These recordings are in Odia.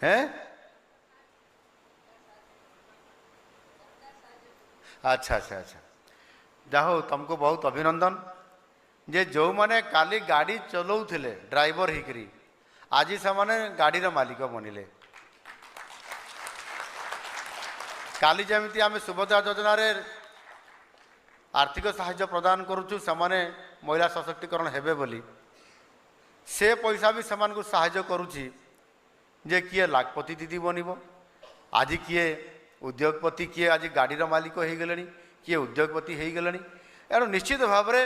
হ্যাঁ আচ্ছা আচ্ছা আচ্ছা যা হো তুমକୁ ବହୁତ ଅଭିନନ୍ଦନ ଯେ ଯେଉଁମାନେ କାଲି ଗାଡ଼ି ଚଲାଉଥିଲେ ଡ୍ରାଇଭର ହେଇକରି ଆଜି ସେମାନେ ଗାଡ଼ିର ମାଲିକ ବନିଲେ। କାଲି ଯେମିତି ଆମେ ସୁଭଦ୍ରା ଯୋଜନାରେ ଆର୍ଥିକ ସାହାଯ୍ୟ ପ୍ରଦାନ କରୁଛୁ ସେମାନେ ମହିଳା ସଶକ୍ତିକରଣ ହେବେ ବୋଲି, ସେ ପଇସା ବି ସେମାନଙ୍କୁ ସାହାଯ୍ୟ କରୁଛି ଯେ କିଏ ଲାଖପତି ଦିଦି ବନିବ, ଆଜି କିଏ ଉଦ୍ୟୋଗପତି, କିଏ ଆଜି ଗାଡ଼ିର ମାଲିକ ହେଇଗଲେଣି, କିଏ ଉଦ୍ୟୋଗପତି ହେଇଗଲେଣି। ଏଣୁ ନିଶ୍ଚିତ ଭାବରେ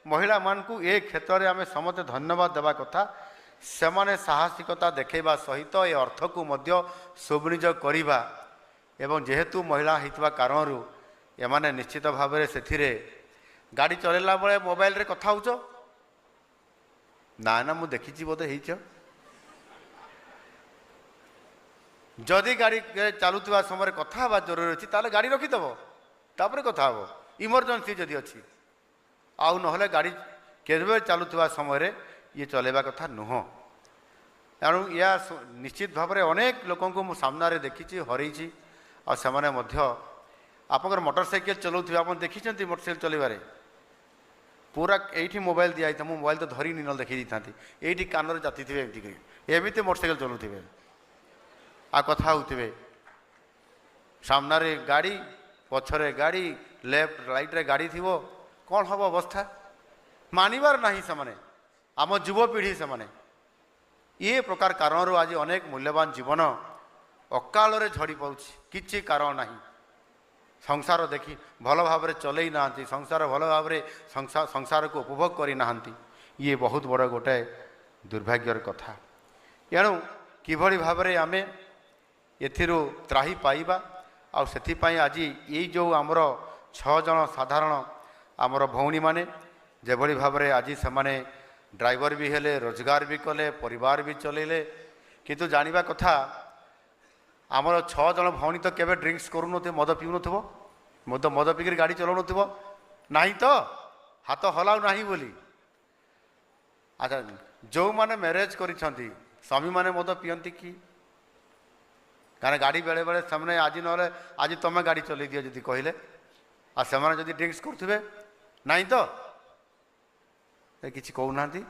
ମହିଳାମାନଙ୍କୁ ଏ କ୍ଷେତ୍ରରେ ଆମେ ସମସ୍ତେ ଧନ୍ୟବାଦ ଦେବା କଥା। ସେମାନେ ସାହସିକତା ଦେଖାଇବା ସହିତ ଏ ଅର୍ଥକୁ ମଧ୍ୟ ସୁବିନିଯୋଗ କରିବା ଏବଂ ଯେହେତୁ ମହିଳା ହେଇଥିବା କାରଣରୁ ଏମାନେ ନିଶ୍ଚିତ ଭାବରେ ସେଥିରେ ଗାଡ଼ି ଚଲାଇଲା ବେଳେ ମୋବାଇଲରେ କଥା ହେଉଛ ନା ନା ମୁଁ ଦେଖିଛି ବୋଧେ ହେଇଛ। ଯଦି ଗାଡ଼ି ଚାଲୁଥିବା ସମୟରେ କଥା ହେବା ଜରୁରୀ ଅଛି ତାହେଲେ ଗାଡ଼ି ରଖିଦେବ ତାପରେ କଥା ହେବ, ଇମର୍ଜେନ୍ସି ଯଦି ଅଛି। ଆଉ ନହେଲେ ଗାଡ଼ି କେବେ ଚାଲୁଥିବା ସମୟରେ ଇଏ ଚଲାଇବା କଥା ନୁହଁ। ଏଣୁ ଏହା ନିଶ୍ଚିତ ଭାବରେ ଅନେକ ଲୋକଙ୍କୁ ମୁଁ ସାମ୍ନାରେ ଦେଖିଛି, ହରେଇଛି। ଆଉ ସେମାନେ ମଧ୍ୟ ଆପଣଙ୍କର ମୋଟର ସାଇକେଲ ଚଲାଉଥିବେ, ଆପଣ ଦେଖିଛନ୍ତି ମୋଟର ସାଇକେଲ ଚଲାଇବାରେ ପୁରା ଏଇଠି ମୋବାଇଲ ଦିଆହେଇଥାଏ, ମୁଁ ମୋବାଇଲ ତ ଧରିନି ନହେଲେ ଦେଖେଇ ଦେଇଥାନ୍ତି, ଏଇଠି କାନରେ ଜାତିଥିବେ ଏମିତି କରି ଏମିତି ମୋଟର ସାଇକେଲ ଚଲାଉଥିବେ ଆଉ କଥା ହେଉଥିବେ। ସାମ୍ନାରେ ଗାଡ଼ି, ପଛରେ ଗାଡ଼ି, ଲେଫ୍ଟ ରାଇଟ୍ରେ ଗାଡ଼ି ଥିବ, କ'ଣ ହେବ ଅବସ୍ଥା? ମାନିବାର ନାହିଁ ସେମାନେ, ଆମ ଯୁବପିଢ଼ି ସେମାନେ। ଏ ପ୍ରକାର କାରଣରୁ ଆଜି ଅନେକ ମୂଲ୍ୟବାନ ଜୀବନ ଅକାଳରେ ଝଡ଼ି ପଡ଼ୁଛି, କିଛି କାରଣ ନାହିଁ। ସଂସାର ଦେଖି ଭଲ ଭାବରେ ଚଲେଇ ନାହାନ୍ତି, ସଂସାର ଭଲ ଭାବରେ ସଂସାରକୁ ଉପଭୋଗ କରିନାହାନ୍ତି। ଇଏ ବହୁତ ବଡ଼ ଗୋଟାଏ ଦୁର୍ଭାଗ୍ୟର କଥା। ଏଣୁ କିଭଳି ଭାବରେ ଆମେ ଏଥିରୁ ତ୍ରାହି ପାଇବା, ଆଉ ସେଥିପାଇଁ ଆଜି ଏଇ ଯେଉଁ ଆମର 6 ଜଣ ସାଧାରଣ ଆମର ଭଉଣୀମାନେ ଯେଭଳି ଭାବରେ ଆଜି ସେମାନେ ଡ୍ରାଇଭର ବି ହେଲେ, ରୋଜଗାର ବି କଲେ, ପରିବାର ବି ଚଲେଇଲେ। କିନ୍ତୁ ଜାଣିବା କଥା ଆମର 6 ଜଣ ଭଉଣୀ ତ କେବେ ଡ୍ରିଙ୍କସ୍ କରୁନଥିବ, ମଦ ପିଉନଥିବ, ମଦ ପିଇକରି ଗାଡ଼ି ଚଲାଉନଥିବ ନାହିଁ ତ? ହାତ ହଲାଉ ନାହିଁ ବୋଲି। ଆଚ୍ଛା, ଯେଉଁମାନେ ମ୍ୟାରେଜ୍ କରିଛନ୍ତି ସ୍ୱାମୀମାନେ ମଦ ପିଅନ୍ତି କି? କାରଣ ଗାଡ଼ି ବେଳେବେଳେ ସେମାନେ ଆଜି ନହେଲେ ଆଜି ତୁମେ ଗାଡ଼ି ଚଲେଇ ଦିଅ ଯଦି କହିଲେ, ଆଉ ସେମାନେ ଯଦି ଡ୍ରିଙ୍କସ୍ କରୁଥିବେ ନାହିଁ ତ? ଏ କିଛି କହୁନାହାନ୍ତି।